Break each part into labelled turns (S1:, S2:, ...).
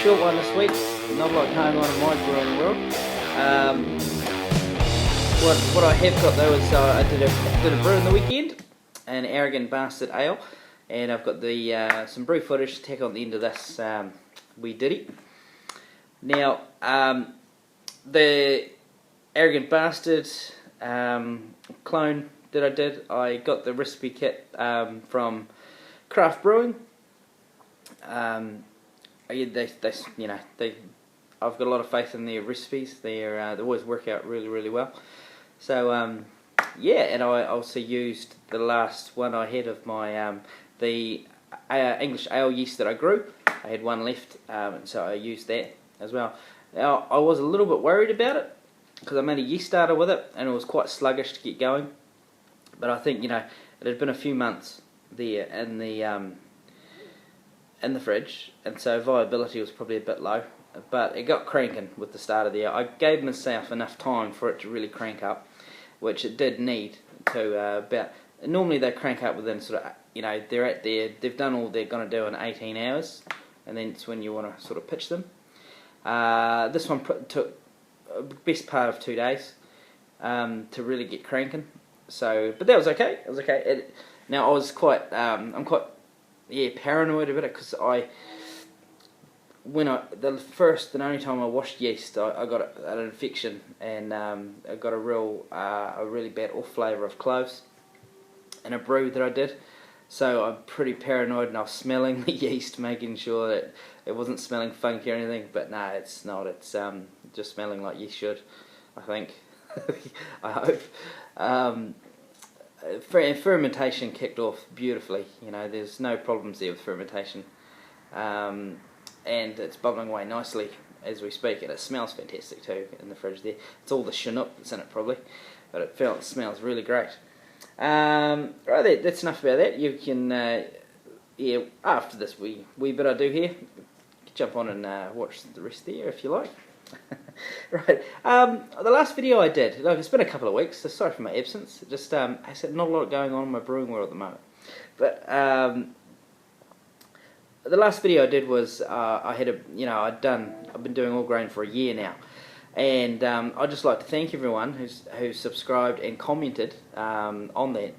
S1: short one this week. Not a lot going on in my brewing world. What I have got though is I did a brew in the weekend, an Arrogant Bastard Ale, and I've got the some brew footage to tack on the end of this wee ditty. Now, the Arrogant Bastard clone that I got the recipe kit from Craft Brewing. I've got a lot of faith in their recipes. They always work out really well. So yeah, and I also used the last one I had of my the English ale yeast that I grew. I had one left, and so I used that as well. Now I was a little bit worried about it because I made a yeast starter with it, and it was quite sluggish to get going. But I think it had been a few months there in the fridge, and so viability was probably a bit low. But it got cranking with the starter there. I gave myself enough time for it to really crank up, which it did need to about. Normally they crank up within sort of they've done all they're going to do in 18 hours, and then it's when you want to sort of pitch them. This one took the best part of 2 days to really get cranking. So, but that was okay. It was okay. Now I was quite I'm quite paranoid about it because the only time I washed yeast, I got an infection, and I got a really bad off flavour of cloves in a brew that I did. So I'm pretty paranoid, and I was smelling the yeast, making sure that it wasn't smelling funky or anything. But no, it's not. It's just smelling like yeast should, I think. I hope. Fermentation kicked off beautifully. There's no problems there with fermentation. And it's bubbling away nicely as we speak, and it smells fantastic too in the fridge there. It's all the chinook that's in it probably, but it smells really great. Right, that's enough about that. You can, after this wee bit I do here, jump on and watch the rest there if you like. Right, the last video I did, it's been a couple of weeks, so sorry for my absence. Just I said not a lot going on in my brewing world at the moment, but the last video I did was I've been doing all grain for a year now, and I'd just like to thank everyone who's subscribed and commented on that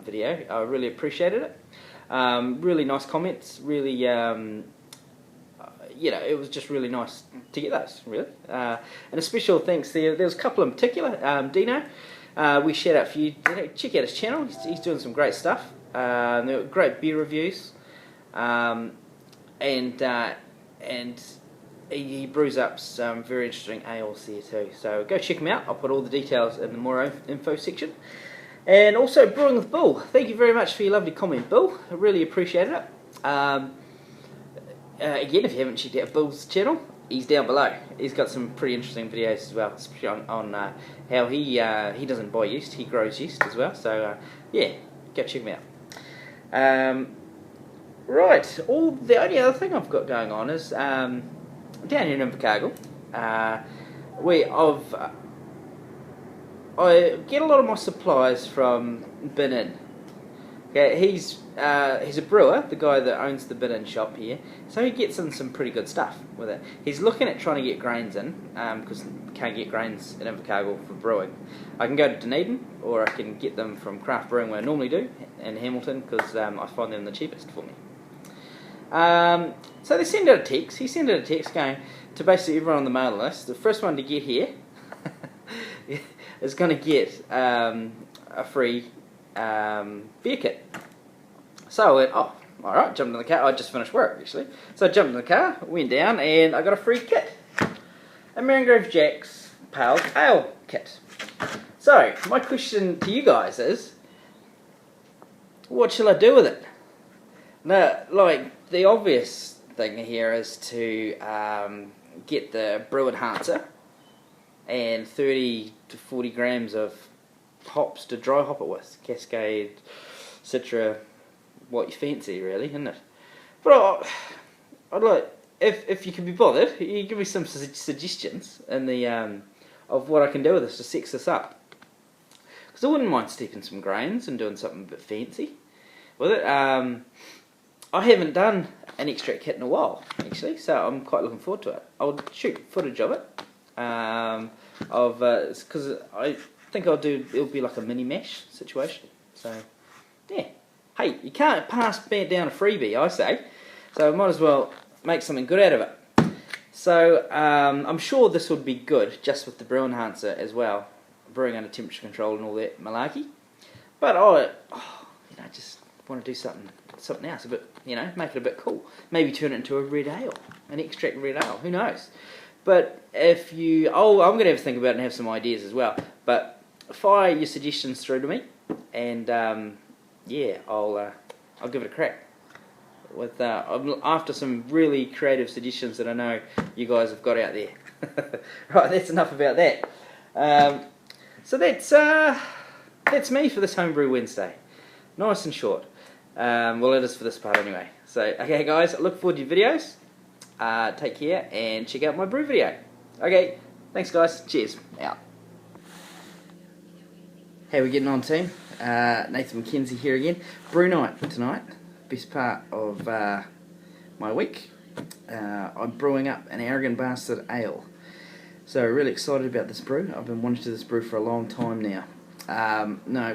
S1: video. I really appreciated it. Really nice comments. Really, it was just really nice to get those. Really, and a special thanks there. There was a couple in particular. Dino, we shout out for you. Check out his channel. He's doing some great stuff. There were great beer reviews. And he brews up some very interesting ales there too. So go check him out. I'll put all the details in the more info section. And also Brewing with Bill. Thank you very much for your lovely comment, Bill. I really appreciated it. Again, if you haven't checked out Bill's channel, he's down below. He's got some pretty interesting videos as well, especially on how he doesn't buy yeast, he grows yeast as well. So yeah, go check him out. Right, the only other thing I've got going on is down here in Invercargill, I get a lot of my supplies from Bin In. Okay, he's a brewer, the guy that owns the Bin In shop here, so he gets in some pretty good stuff with it. He's looking at trying to get grains in, because can't get grains in Invercargill for brewing. I can go to Dunedin, or I can get them from Craft Brewing where I normally do, in Hamilton, because I find them the cheapest for me. So they send out a text. He sent out a text going to basically everyone on the mailing list. The first one to get here is going to get a free beer kit. So I went, oh, alright, jumped in the car. I just finished work actually. So I jumped in the car, went down, and I got a free kit. A Mangrove Jack's Pale Ale kit. So my question to you guys is, what shall I do with it? Now, the obvious thing here is to get the brew enhancer and 30 to 40 grams of hops to dry hop it with. Cascade, Citra, what you fancy really, isn't it? But I'd like, if you can be bothered, you give me some suggestions in the of what I can do with this to sex this up. Because I wouldn't mind steeping some grains and doing something a bit fancy with it. I haven't done an extract kit in a while, actually, so I'm quite looking forward to it. I'll shoot footage of it. Because I think it'll be like a mini mesh situation. So, yeah. Hey, you can't pass down a freebie, I say. So I might as well make something good out of it. So I'm sure this would be good just with the brew enhancer as well, brewing under temperature control and all that malarkey. But just want to do something else, a bit, make it a bit cool. Maybe turn it into a red ale, an extract red ale. Who knows? But if you, I'm going to have to think about it and have some ideas as well. But fire your suggestions through to me, and yeah, I'll give it a crack. With I'm after some really creative suggestions that I know you guys have got out there. Right, that's enough about that. So that's me for this Homebrew Wednesday. Nice and short. Well, it is for this part anyway. So, okay, guys, I look forward to your videos. Take care and check out my brew video. Okay, thanks, guys. Cheers. Out. How we getting on, team? Nathan McKenzie here again. Brew night tonight. Best part of my week. I'm brewing up an Arrogant Bastard Ale. So really excited about this brew. I've been wanting to do this brew for a long time now.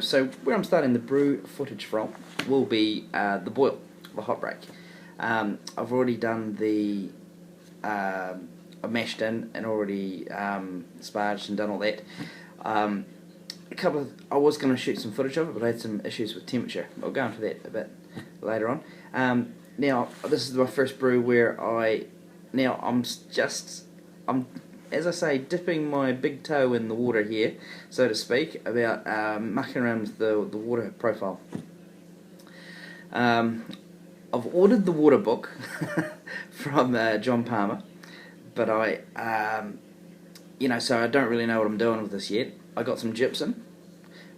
S1: So where I'm starting the brew footage from will be the boil, the hot break. I've already done the I've mashed in and already sparged and done all that. I was going to shoot some footage of it, but I had some issues with temperature. I'll go into that a bit later on. Now this is my first brew where I'm as I say, dipping my big toe in the water here, so to speak, about mucking around with the water profile. I've ordered the water book from John Palmer, but so I don't really know what I'm doing with this yet. I got some gypsum.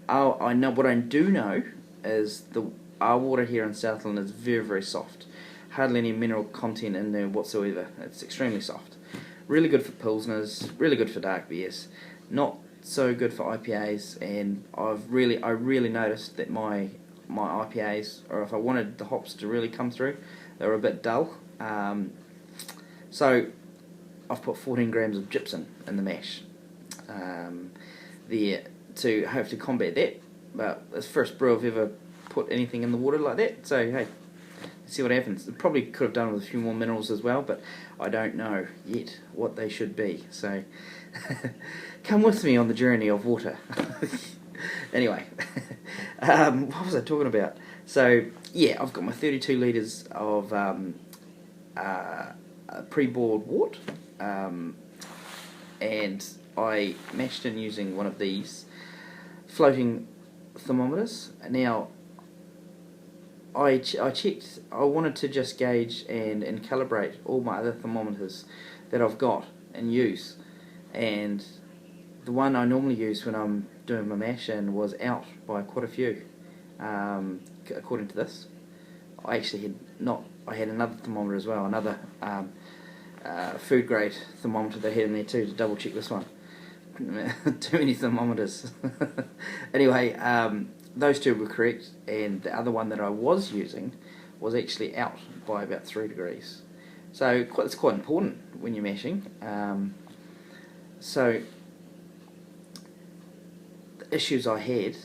S1: I know what I do know is our water here in Southland is very, very soft. Hardly any mineral content in there whatsoever. It's extremely soft. Really good for pilsners, really good for dark beers, not so good for IPAs, and I really noticed that my IPAs, or if I wanted the hops to really come through, they were a bit dull. So I've put 14 grams of gypsum in the mash there to hopefully combat that. But it's the first brew I've ever put anything in the water like that, so hey, see what happens. Probably could have done with a few more minerals as well, but I don't know yet what they should be. So come with me on the journey of water. Anyway, what was I talking about? So yeah, I've got my 32 litres of pre-boiled wort, and I mashed in using one of these floating thermometers. Now I checked, I wanted to just gauge and calibrate all my other thermometers that I've got and use, and the one I normally use when I'm doing my mash in was out by quite a few, according to this. I actually I had another thermometer as well, another food grade thermometer they had in there too to double check this one. Too many thermometers. Anyway, those two were correct, and the other one that I was using was actually out by about 3 degrees. So it's quite important when you're mashing. So the issues I had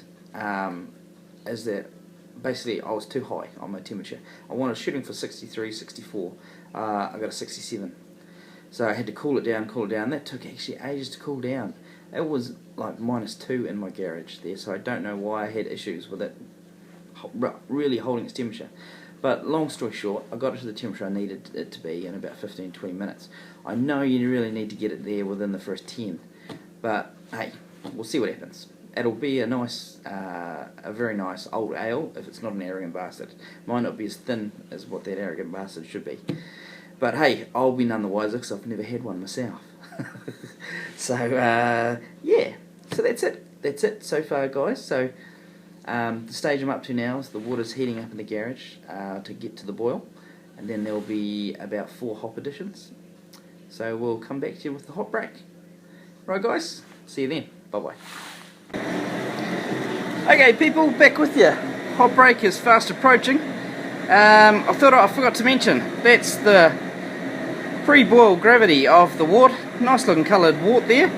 S1: is that basically I was too high on my temperature. I wanted shooting for 63, 64. I got a 67. So I had to cool it down. That took actually ages to cool down. It was like -2 in my garage there, so I don't know why I had issues with it really holding its temperature. But long story short, I got it to the temperature I needed it to be in about 15-20 minutes. I know you really need to get it there within the first 10, but hey, we'll see what happens. It'll be a very nice old ale if it's not an Arrogant Bastard. Might not be as thin as what that Arrogant Bastard should be. But hey, I'll be none the wiser because I've never had one myself. So, yeah. So that's it. That's it so far, guys. So, the stage I'm up to now is the water's heating up in the garage to get to the boil. And then there'll be about 4 hop additions. So we'll come back to you with the hot break. Right, guys. See you then. Bye-bye. Okay, people, back with you. Hot break is fast approaching. I thought I forgot to mention, that's the pre-boil gravity of the wort. Nice looking coloured wort there.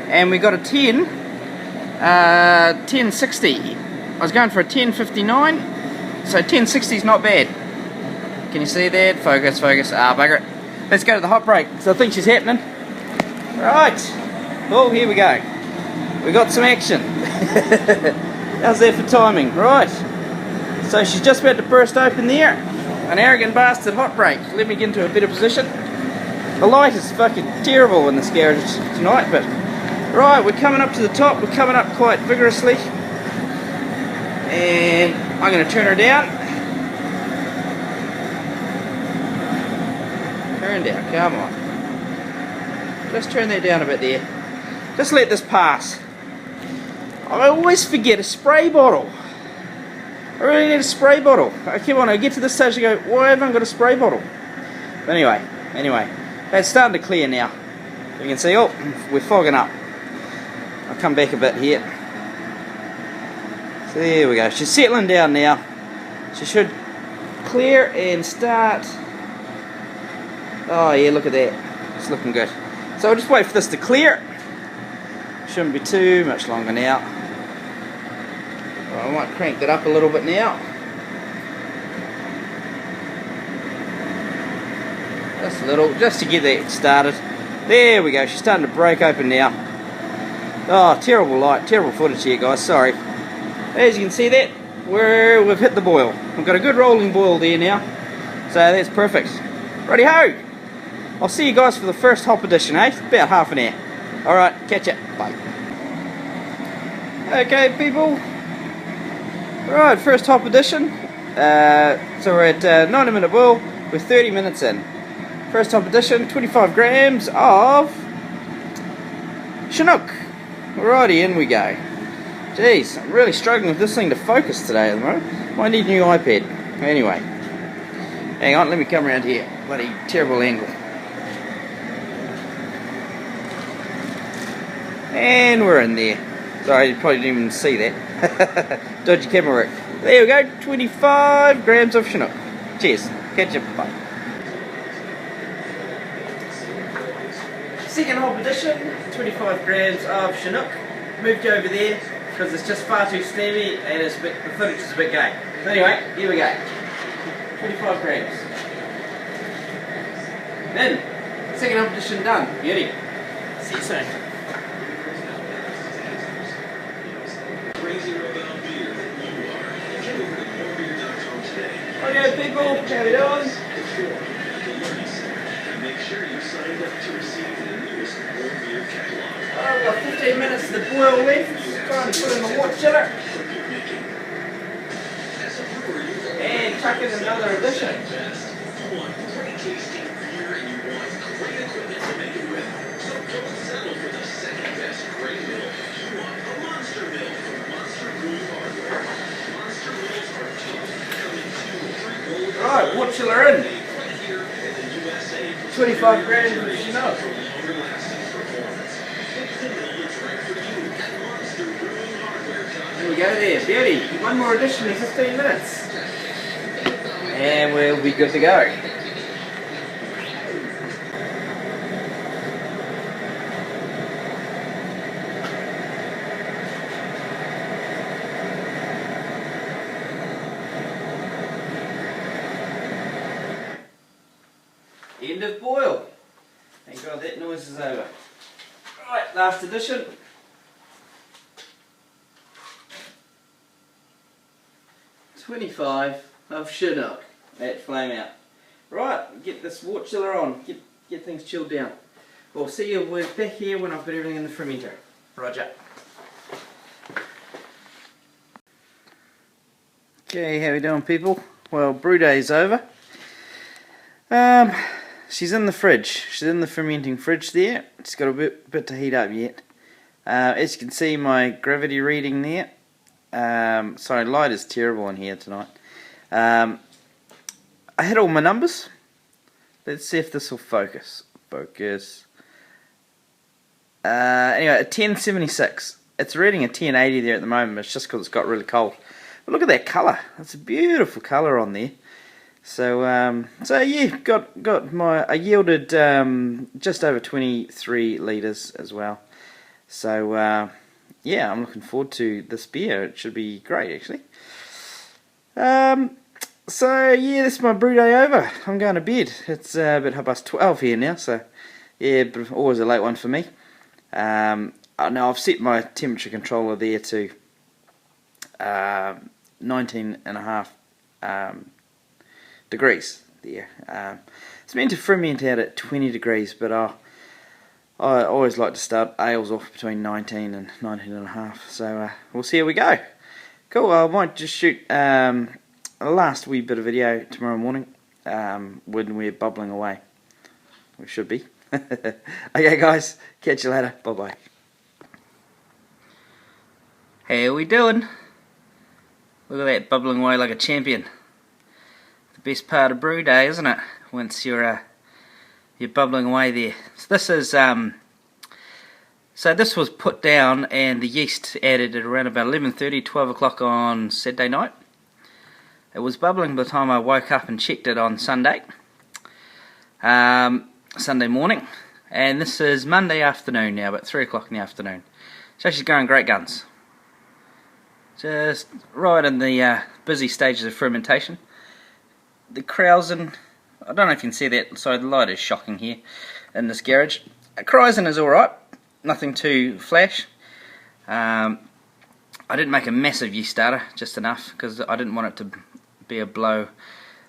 S1: And we got a 1060. I was going for a 1059, so 1060 is not bad. Can you see that? Focus, focus. Ah, bugger it. Let's go to the hot break, because I think she's happening. Right. Oh, here we go. We got some action. How's that for timing? Right. So she's just about to burst open there. An arrogant bastard hot break. Let me get into a better position. The light is fucking terrible in this garage tonight, but right, we're coming up to the top. We're coming up quite vigorously. And I'm going to turn her down. Turn down, come on. Just turn that down a bit there. Just let this pass. I always forget a spray bottle. I really need a spray bottle. I keep on, I get to this stage and go, why haven't I got a spray bottle? But anyway, it's starting to clear now. You can see, oh, we're fogging up. I'll come back a bit here. So there we go. She's settling down now. She should clear and start. Oh yeah, look at that. It's looking good. So I'll just wait for this to clear. Shouldn't be too much longer now. Well, I might crank that up a little bit now. Just a little, just to get that started. There we go, she's starting to break open now. Oh, terrible light, terrible footage here guys, sorry. As you can see that, we've hit the boil. We've got a good rolling boil there now. So that's perfect. Righty ho! I'll see you guys for the first hop edition, eh? About half an hour. Alright, catch ya. Bye. Okay people. Right, first hop edition. So we're at 90 minute boil. We're 30 minutes in. First hop edition, 25 grams of Chinook. Alrighty, in we go. Jeez, I'm really struggling with this thing to focus today at the moment. Might need a new iPad. Anyway. Hang on, let me come around here. Bloody terrible angle. And we're in there. Sorry, you probably didn't even see that. Dodgy camera work. There we go, 25 grams of Chinook. Cheers. Catch you. Bye. Second hop edition, 25 grams of Chinook. Moved you over there because it's just far too steamy and it's the footage is a bit gay. So anyway, here we go. 25 grams. Then, second hop edition done. Beauty. See you soon. Okay people, how we doing? Make sure you signed up to receive the newest warm beer catalog. We've got 15 minutes of the boil left. Trying to put in the wort chiller. And chuck in another edition. Want great tasting beer and you want great equipment to make it with. So don't settle for the second best grain mill. You want a monster mill from Monster Brew Hardware. Monster mills are tough. Come in 2 or 3 gold. Right, wort chiller in. 25 grams of Chinook. There we go there, beauty. One more edition in 15 minutes. And we'll be good to go. End of boil. Thank God that noise is over. Right, last edition. $25 of Chinook at flame out. Right, get this wort chiller on. Get things chilled down. We'll see you back here when I've got everything in the fermenter. Roger. Okay, how we doing people? Well, brew day's over. She's in the fridge. She's in the fermenting fridge there. It's got a bit to heat up yet. As you can see, my gravity reading there. Sorry, light is terrible in here tonight. I hit all my numbers. Let's see if this will focus. Focus. Anyway, a 1076. It's reading a 1080 there at the moment. But it's just because it's got really cold. But look at that colour. That's a beautiful colour on there. So yeah, got I yielded just over 23 litres as well. So yeah, I'm looking forward to this beer. It should be great, actually. So yeah, this is my brew day over. I'm going to bed. It's about 12:30 here now, so yeah, but always a late one for me. Now I've set my temperature controller there to 19.5 degrees there. It's meant to ferment out at 20 degrees, but I always like to start ales off between 19 and 19.5. So we'll see how we go. Cool. I might just shoot a last wee bit of video tomorrow morning when we're bubbling away. We should be. Okay, guys. Catch you later. Bye bye. How we doing? Look at that, bubbling away like a champion. The best part of brew day, isn't it? Once you're bubbling away there. So this is this was put down and the yeast added at around about 11:30, 12 o'clock on Saturday night. It was bubbling by the time I woke up and checked it on Sunday, Sunday morning, and this is Monday afternoon now, about 3 o'clock in the afternoon. It's actually going great guns. Just right in the busy stages of fermentation. The krausen, I don't know if you can see that, sorry, the light is shocking here in this garage. Krausen is alright, nothing too flash. I didn't make a massive yeast starter, just enough, because I didn't want it to be a blow,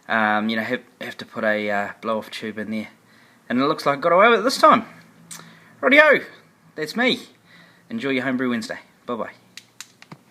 S1: you know, have to put a blow off tube in there. And it looks like I got away with it this time. Rightio, that's me. Enjoy your Homebrew Wednesday. Bye bye.